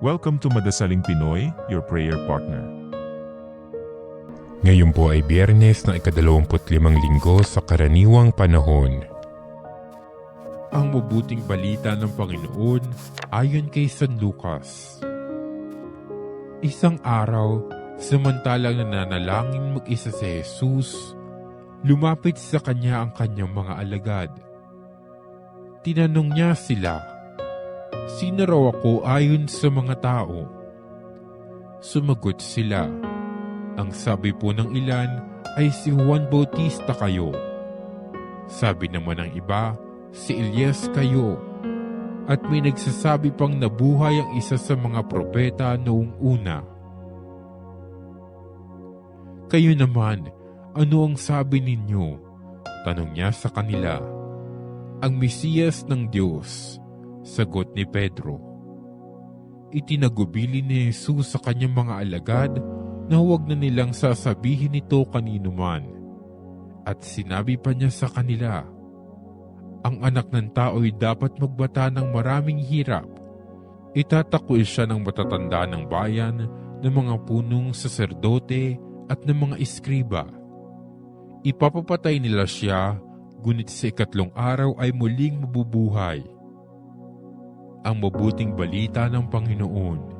Welcome to Madasaling Pinoy, your prayer partner. Ngayon po ay Biyernes ng ika-25 linggo sa karaniwang panahon. Ang mabuting balita ng Panginoon ayon kay San Lucas. Isang araw, samantalang nananalangin mag-isa si Jesus, lumapit sa kanya ang kanyang mga alagad. Tinanong niya sila, "Sino raw ako ayon sa mga tao?" Sumagot sila, "Ang sabi po ng ilan ay si Juan Bautista kayo. Sabi naman ng iba, si Elias kayo. At may nagsasabi pang nabuhay ang isa sa mga propeta noong una. Kayo naman, ano ang sabi ninyo?" Tanong niya sa kanila. "Ang Mesiyas ng Diyos," sagot ni Pedro. Itinagubili ni Jesus sa kanyang mga alagad na huwag na nilang sasabihin ito kanino man. At sinabi pa niya sa kanila, "Ang anak ng tao ay dapat magbata ng maraming hirap. Itatakwil siya ng matatanda ng bayan, ng mga punong saserdote at ng mga iskriba. Ipapapatay nila siya, ngunit sa ikatlong araw ay muling mabubuhay." Ang mabuting balita ng Panginoon.